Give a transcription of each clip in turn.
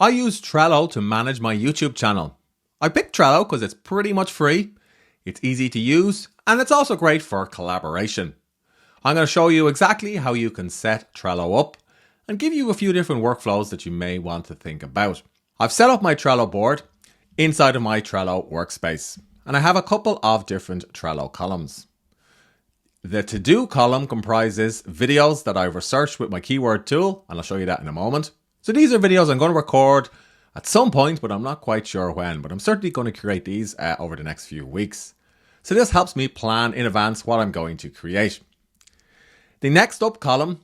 I use Trello to manage my YouTube channel. I picked Trello because it's pretty much free, it's easy to use, and it's also great for collaboration. I'm going to show you exactly how you can set Trello up and give you a few different workflows that you may want to think about. I've set up my Trello board inside of my Trello workspace, and I have a couple of different Trello columns. The to-do column comprises videos that I've researched with my keyword tool, and I'll show you that in a moment. So these are videos I'm going to record at some point, but I'm not quite sure when, but I'm certainly going to create these over the next few weeks. So this helps me plan in advance what I'm going to create. The next up column,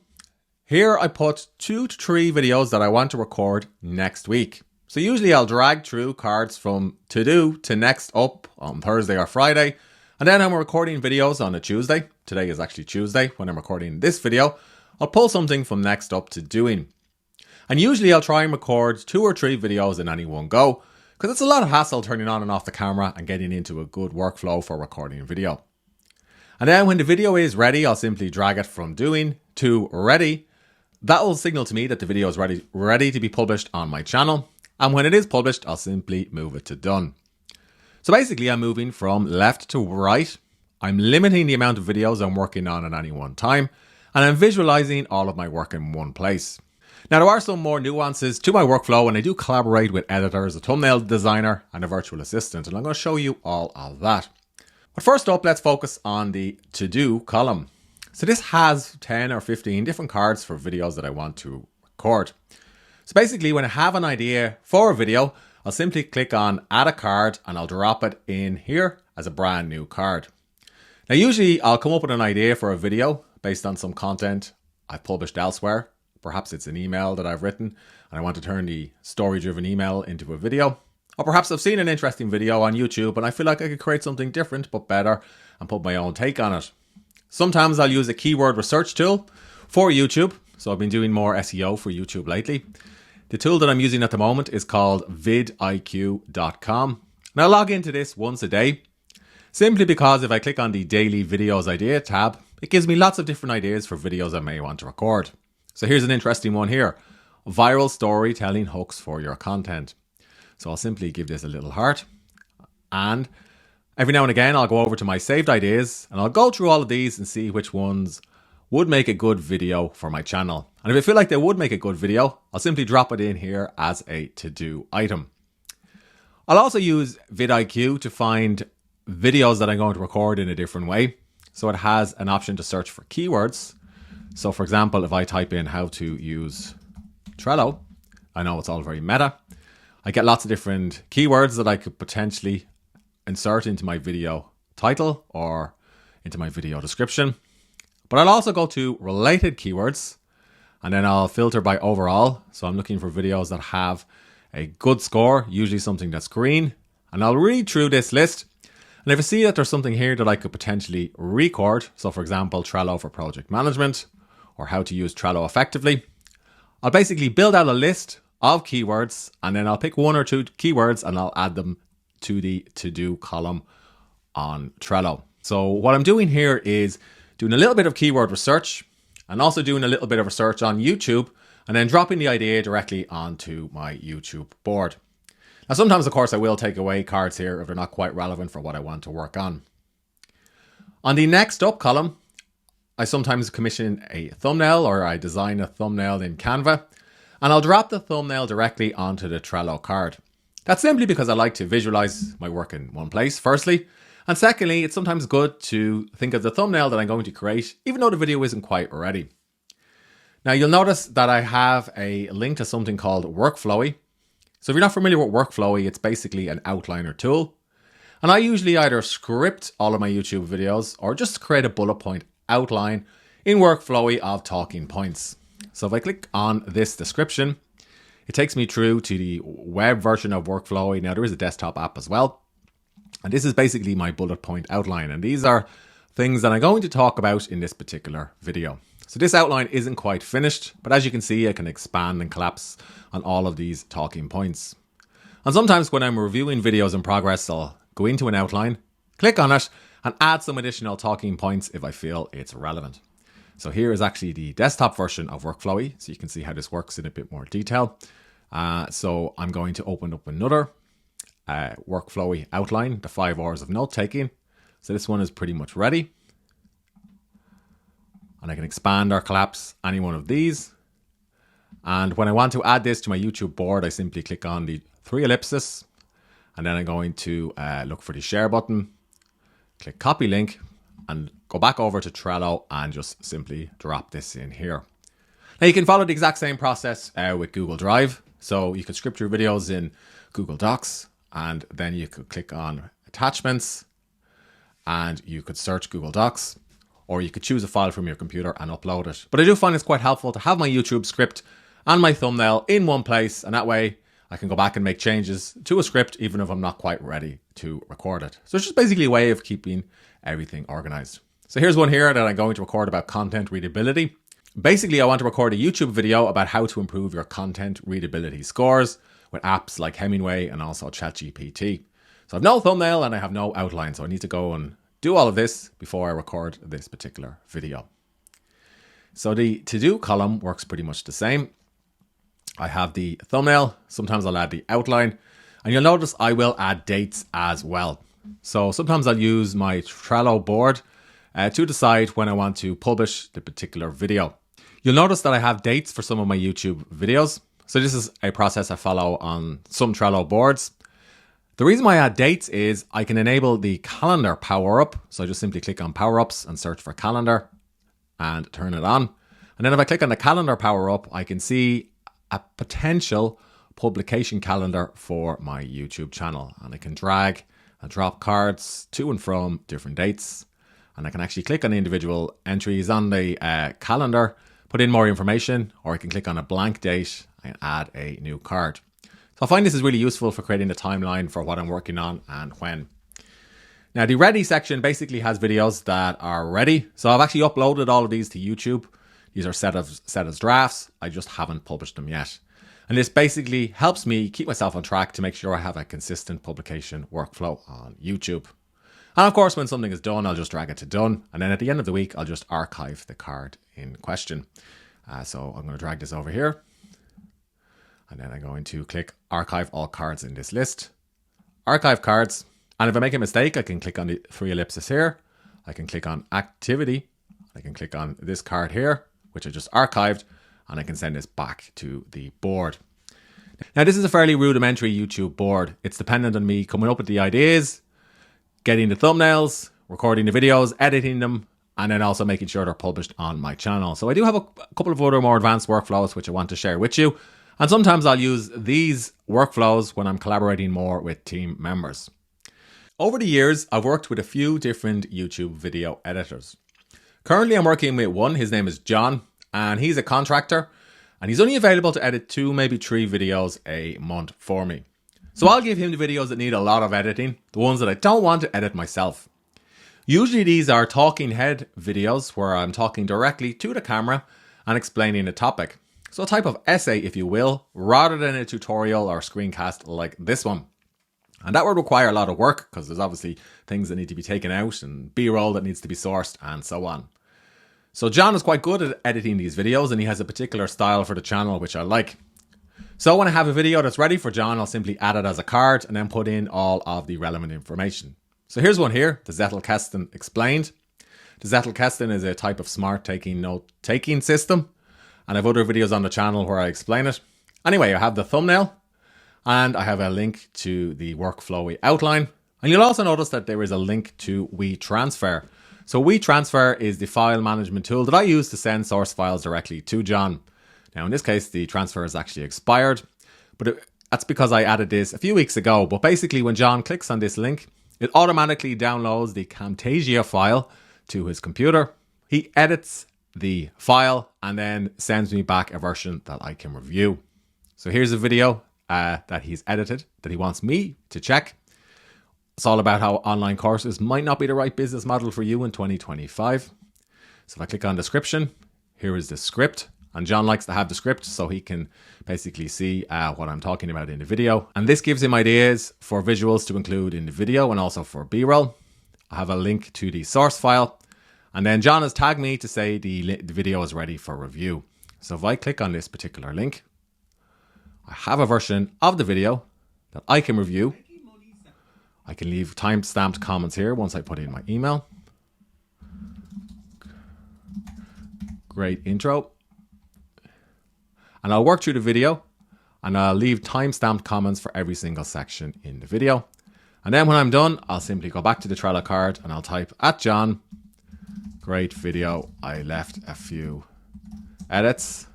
here I put 2 to 3 videos that I want to record next week. So usually I'll drag through cards from to do to next up on Thursday or Friday. And then I'm recording videos on a Tuesday. Today is actually Tuesday when I'm recording this video. I'll pull something from next up to doing. And usually I'll try and record 2 or 3 videos in any one go, because it's a lot of hassle turning on and off the camera and getting into a good workflow for recording a video. And then when the video is ready, I'll simply drag it from doing to ready. That will signal to me that the video is ready to be published on my channel. And when it is published, I'll simply move it to done. So basically I'm moving from left to right. I'm limiting the amount of videos I'm working on at any one time, and I'm visualizing all of my work in one place. Now there are some more nuances to my workflow, and I do collaborate with editors, a thumbnail designer and a virtual assistant, and I'm going to show you all of that. But first up, let's focus on the to-do column. So this has 10 or 15 different cards for videos that I want to record. So basically when I have an idea for a video, I'll simply click on add a card and I'll drop it in here as a brand new card. Now usually I'll come up with an idea for a video based on some content I've published elsewhere. Perhaps it's an email that I've written and I want to turn the story-driven email into a video. Or perhaps I've seen an interesting video on YouTube and I feel like I could create something different but better and put my own take on it. Sometimes I'll use a keyword research tool for YouTube. So I've been doing more SEO for YouTube lately. The tool that I'm using at the moment is called vidiq.com. And I log into this once a day, simply because if I click on the daily videos idea tab, it gives me lots of different ideas for videos I may want to record. So here's an interesting one here, viral storytelling hooks for your content. So I'll simply give this a little heart, and every now and again I'll go over to my saved ideas and I'll go through all of these and see which ones would make a good video for my channel. And if I feel like they would make a good video, I'll simply drop it in here as a to-do item. I'll also use vidIQ to find videos that I'm going to record in a different way. So it has an option to search for keywords. So for example, if I type in how to use Trello, I know it's all very meta. I get lots of different keywords that I could potentially insert into my video title or into my video description. But I'll also go to related keywords and then I'll filter by overall. So I'm looking for videos that have a good score, usually something that's green. And I'll read through this list. And if I see that there's something here that I could potentially record, so for example, Trello for project management or how to use Trello effectively, I'll basically build out a list of keywords and then I'll pick 1 or 2 keywords and I'll add them to the to-do column on Trello. So what I'm doing here is doing a little bit of keyword research and also doing a little bit of research on YouTube and then dropping the idea directly onto my YouTube board. Now sometimes of course I will take away cards here if they're not quite relevant for what I want to work on. On the next up column, I sometimes commission a thumbnail or I design a thumbnail in Canva and I'll drop the thumbnail directly onto the Trello card. That's simply because I like to visualize my work in one place, firstly. And secondly, it's sometimes good to think of the thumbnail that I'm going to create, even though the video isn't quite ready. Now you'll notice that I have a link to something called Workflowy. So if you're not familiar with Workflowy, it's basically an outliner tool. And I usually either script all of my YouTube videos or just create a bullet point outline in Workflowy of talking points. So if I click on this description, it takes me through to the web version of Workflowy. Now there is a desktop app as well. And this is basically my bullet point outline. And these are things that I'm going to talk about in this particular video. So this outline isn't quite finished, but as you can see, I can expand and collapse on all of these talking points. And sometimes when I'm reviewing videos in progress, I'll go into an outline, click on it, and add some additional talking points if I feel it's relevant. So here is actually the desktop version of Workflowy, so you can see how this works in a bit more detail. So I'm going to open up another workflowy outline, the 5 hours of note taking. So this one is pretty much ready. And I can expand or collapse any one of these. And when I want to add this to my YouTube board, I simply click on the 3 ellipses. And then I'm going to look for the share button, click copy link, and go back over to Trello and just simply drop this in here. Now you can follow the exact same process with Google Drive. So you could script your videos in Google Docs, and then you could click on attachments and you could search Google Docs, or you could choose a file from your computer and upload it. But I do find it's quite helpful to have my YouTube script and my thumbnail in one place, and that way I can go back and make changes to a script even if I'm not quite ready to record it. So it's just basically a way of keeping everything organized. So here's one here that I'm going to record about content readability. Basically, I want to record a YouTube video about how to improve your content readability scores with apps like Hemingway and also ChatGPT. So I have no thumbnail and I have no outline, so I need to go and do all of this before I record this particular video. So the to-do column works pretty much the same. I have the thumbnail, sometimes I'll add the outline, and you'll notice I will add dates as well. So sometimes I'll use my Trello board to decide when I want to publish the particular video. You'll notice that I have dates for some of my YouTube videos. So this is a process I follow on some Trello boards. The reason why I add dates is I can enable the calendar power up. So I just simply click on power ups and search for calendar and turn it on. And then if I click on the calendar power up, I can see a potential publication calendar for my YouTube channel. And I can drag and drop cards to and from different dates. And I can actually click on individual entries on the calendar, put in more information, or I can click on a blank date and add a new card. So I find this is really useful for creating a timeline for what I'm working on and when. Now the ready section basically has videos that are ready. So I've actually uploaded all of these to YouTube. These are set as drafts. I just haven't published them yet. And this basically helps me keep myself on track to make sure I have a consistent publication workflow on YouTube. And of course, when something is done, I'll just drag it to done. And then at the end of the week, I'll just archive the card in question. So I'm going to drag this over here. And then I'm going to click archive all cards in this list. Archive cards. And if I make a mistake, I can click on the 3 ellipses here. I can click on activity. I can click on this card here, which I just archived, and I can send this back to the board. Now, this is a fairly rudimentary YouTube board. It's dependent on me coming up with the ideas, getting the thumbnails, recording the videos, editing them, and then also making sure they're published on my channel. So I do have a couple of other more advanced workflows which I want to share with you. And sometimes I'll use these workflows when I'm collaborating more with team members. Over the years, I've worked with a few different YouTube video editors. Currently, I'm working with one. His name is John, and he's a contractor, and he's only available to edit 2, maybe 3 videos a month for me. So I'll give him the videos that need a lot of editing, the ones that I don't want to edit myself. Usually these are talking head videos where I'm talking directly to the camera and explaining a topic. So a type of essay, if you will, rather than a tutorial or screencast like this one. And that would require a lot of work because there's obviously things that need to be taken out and B-roll that needs to be sourced and so on. So John is quite good at editing these videos, and he has a particular style for the channel which I like. So when I have a video that's ready for John, I'll simply add it as a card and then put in all of the relevant information. So here's one here, the Zettelkasten explained. The Zettelkasten is a type of smart note-taking system, and I have other videos on the channel where I explain it. Anyway, I have the thumbnail, and I have a link to the workflowy outline. And you'll also notice that there is a link to WeTransfer. So WeTransfer is the file management tool that I use to send source files directly to John. Now in this case, the transfer is actually expired, but that's because I added this a few weeks ago. But basically when John clicks on this link, it automatically downloads the Camtasia file to his computer. He edits the file and then sends me back a version that I can review. So here's a video that he's edited that he wants me to check. It's all about how online courses might not be the right business model for you in 2025. So if I click on description, here is the script. And John likes to have the script so he can basically see what I'm talking about in the video. And this gives him ideas for visuals to include in the video and also for B-roll. I have a link to the source file. And then John has tagged me to say the video is ready for review. So if I click on this particular link, I have a version of the video that I can review. I can leave time-stamped comments here once I put in my email. Great intro. And I'll work through the video and I'll leave time-stamped comments for every single section in the video. And then when I'm done, I'll simply go back to the Trello card and I'll type @John. Great video. I left a few edits.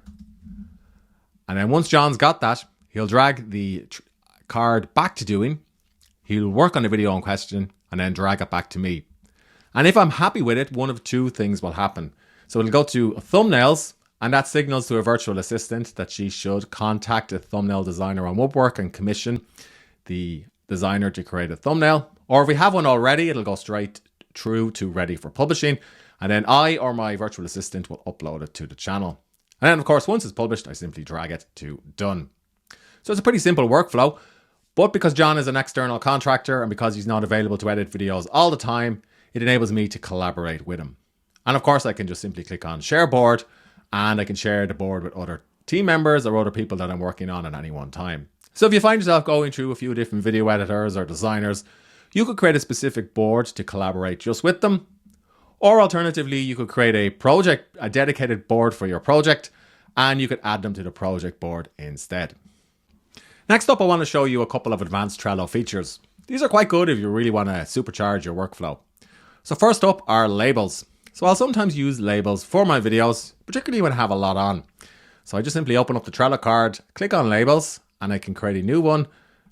And then once John's got that, he'll drag the card back to doing. He'll work on the video in question and then drag it back to me. And if I'm happy with it, one of two things will happen. So it'll go to thumbnails, and that signals to a virtual assistant that she should contact a thumbnail designer on Upwork and commission the designer to create a thumbnail. Or if we have one already, it'll go straight through to ready for publishing. And then I or my virtual assistant will upload it to the channel. And then of course, once it's published, I simply drag it to done. So it's a pretty simple workflow. But because John is an external contractor and because he's not available to edit videos all the time, it enables me to collaborate with him. And of course, I can just simply click on share board and I can share the board with other team members or other people that I'm working on at any one time. So if you find yourself going through a few different video editors or designers, you could create a specific board to collaborate just with them. Or alternatively, you could create a dedicated board for your project, and you could add them to the project board instead. Next up, I want to show you a couple of advanced Trello features. These are quite good if you really want to supercharge your workflow. So first up are labels. So I'll sometimes use labels for my videos, particularly when I have a lot on. So I just simply open up the Trello card, click on labels, and I can create a new one.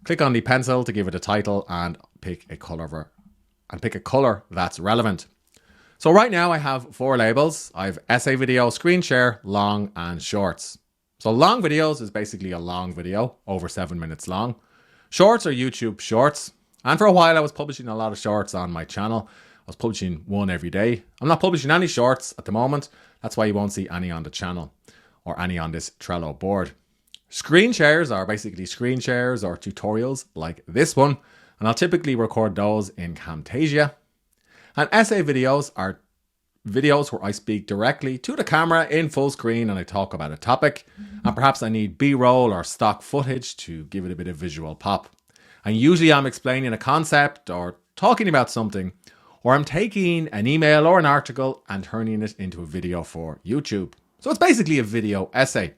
Click on the pencil to give it a title and pick a color that's relevant. So right now I have 4 labels. I have essay video, screen share, long, and shorts. So long videos is basically a long video, over 7 minutes long. Shorts are YouTube shorts. And for a while I was publishing a lot of shorts on my channel. I was publishing one every day. I'm not publishing any shorts at the moment. That's why you won't see any on the channel or any on this Trello board. Screen shares are basically screen shares or tutorials like this one. And I'll typically record those in Camtasia. And essay videos are videos where I speak directly to the camera in full screen and I talk about a topic. And perhaps I need B-roll or stock footage to give it a bit of visual pop. And usually I'm explaining a concept or talking about something, or I'm taking an email or an article and turning it into a video for YouTube. So it's basically a video essay.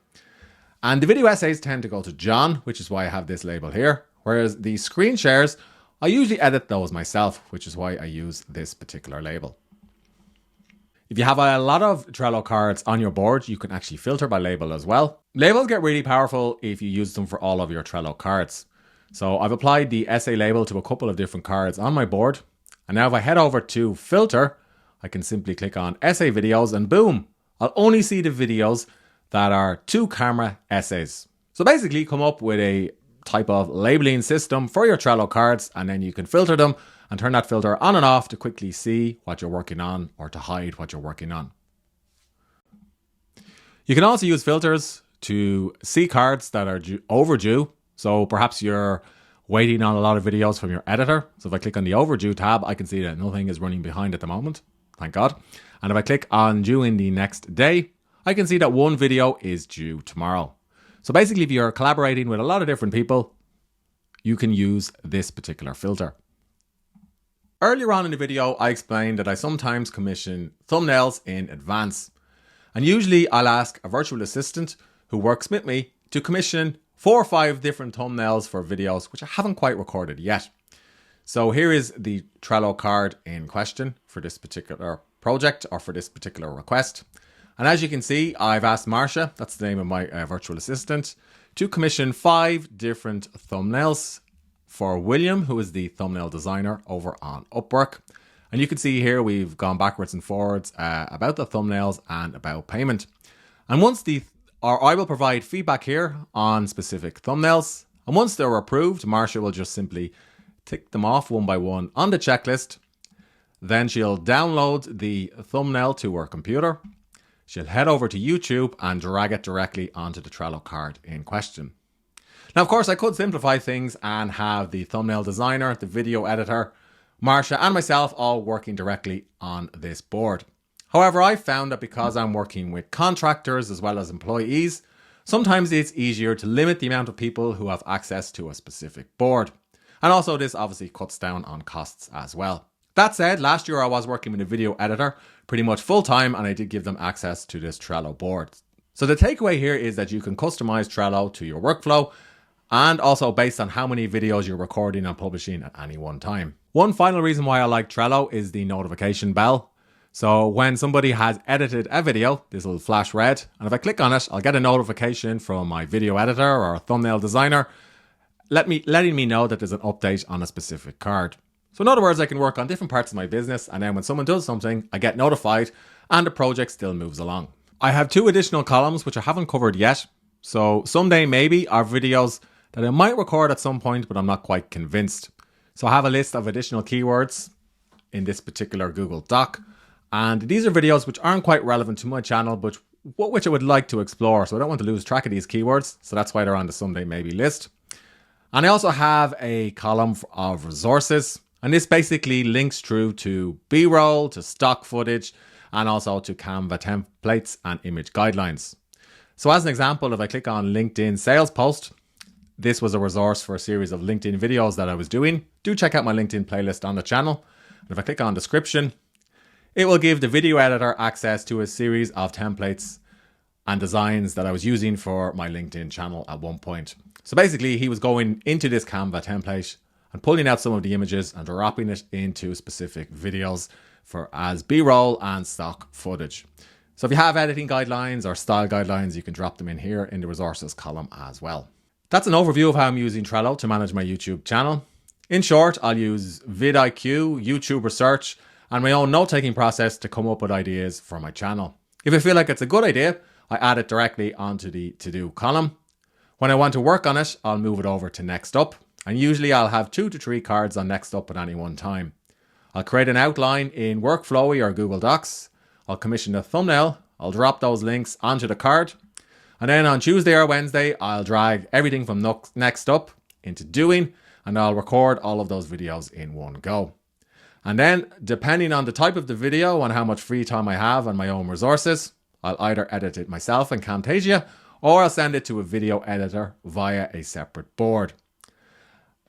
And the video essays tend to go to John, which is why I have this label here. Whereas the screen shares, I usually edit those myself, which is why I use this particular label. If you have a lot of Trello cards on your board, you can actually filter by label as well. Labels get really powerful if you use them for all of your Trello cards. So I've applied the essay label to a couple of different cards on my board. And now if I head over to filter, I can simply click on essay videos and boom, I'll only see the videos that are 2-camera essays. So basically come up with a type of labeling system for your Trello cards, and then you can filter them and turn that filter on and off to quickly see what you're working on or to hide what you're working on. You can also use filters to see cards that are overdue. So perhaps you're waiting on a lot of videos from your editor. So if I click on the overdue tab, I can see that nothing is running behind at the moment. Thank God. And if I click on due in the next day, I can see that one video is due tomorrow. So basically, if you're collaborating with a lot of different people, you can use this particular filter. Earlier on in the video, I explained that I sometimes commission thumbnails in advance. And usually I'll ask a virtual assistant who works with me to commission 4 or 5 different thumbnails for videos which I haven't quite recorded yet. So here is the Trello card in question for this particular project or for this particular request. And as you can see, I've asked Marcia, that's the name of my virtual assistant, to commission 5 different thumbnails for William, who is the thumbnail designer over on Upwork. And you can see here we've gone backwards and forwards about the thumbnails and about payment. And I will provide feedback here on specific thumbnails. And once they're approved, Marcia will just simply tick them off one by one on the checklist. Then she'll download the thumbnail to her computer. She'll head over to YouTube and drag it directly onto the Trello card in question. Now, of course, I could simplify things and have the thumbnail designer, the video editor, Marcia and myself all working directly on this board. However, I found that because I'm working with contractors as well as employees, Sometimes it's easier to limit the amount of people who have access to a specific board. And also this obviously cuts down on costs as well. That said, last year I was working with a video editor pretty much full time, and I did give them access to this Trello board. So the takeaway here is that you can customize Trello to your workflow, and also based on how many videos you're recording and publishing at any one time. One final reason why I like Trello is the notification bell. So when somebody has edited a video, this will flash red, and if I click on it, I'll get a notification from my video editor or thumbnail designer letting me know that there's an update on a specific card. So in other words, I can work on different parts of my business, and then when someone does something, I get notified and the project still moves along. I have 2 additional columns which I haven't covered yet. So someday maybe are videos that I might record at some point, but I'm not quite convinced. So I have a list of additional keywords in this particular Google Doc. And these are videos which aren't quite relevant to my channel, but which I would like to explore. So I don't want to lose track of these keywords. So that's why they're on the someday maybe list. And I also have a column of resources. And this basically links through to B-roll, to stock footage, and also to Canva templates and image guidelines. So as an example, if I click on LinkedIn sales post, this was a resource for a series of LinkedIn videos that I was doing. Do check out my LinkedIn playlist on the channel. And if I click on description, it will give the video editor access to a series of templates and designs that I was using for my LinkedIn channel at one point. So basically, he was going into this Canva template and pulling out some of the images and dropping it into specific videos for as B-roll and stock footage. So if you have editing guidelines or style guidelines, you can drop them in here in the resources column as well. That's an overview of how I'm using Trello to manage my YouTube channel. In short, I'll use vidIQ, YouTube research, and my own note-taking process to come up with ideas for my channel. If I feel like it's a good idea, I add it directly onto the to-do column. When I want to work on it, I'll move it over to Next Up, and usually I'll have 2 to 3 cards on Next Up at any one time. I'll create an outline in Workflowy or Google Docs. I'll commission a thumbnail. I'll drop those links onto the card. And then on Tuesday or Wednesday, I'll drag everything from Next Up into Doing, and I'll record all of those videos in one go. And then, depending on the type of the video and how much free time I have and my own resources, I'll either edit it myself in Camtasia, or I'll send it to a video editor via a separate board.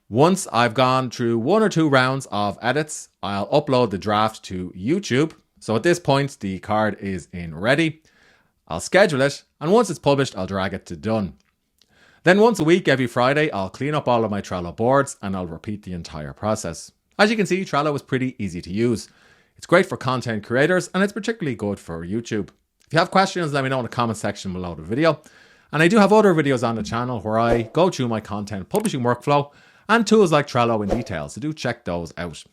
Once I've gone through 1 or 2 rounds of edits, I'll upload the draft to YouTube. So at this point, the card is in ready. I'll schedule it, and once it's published, I'll drag it to done. Then once a week, every Friday, I'll clean up all of my Trello boards, and I'll repeat the entire process. As you can see, Trello is pretty easy to use. It's great for content creators, and it's particularly good for YouTube. If you have questions, let me know in the comment section below the video. And I do have other videos on the channel where I go through my content publishing workflow and tools like Trello in detail, so do check those out.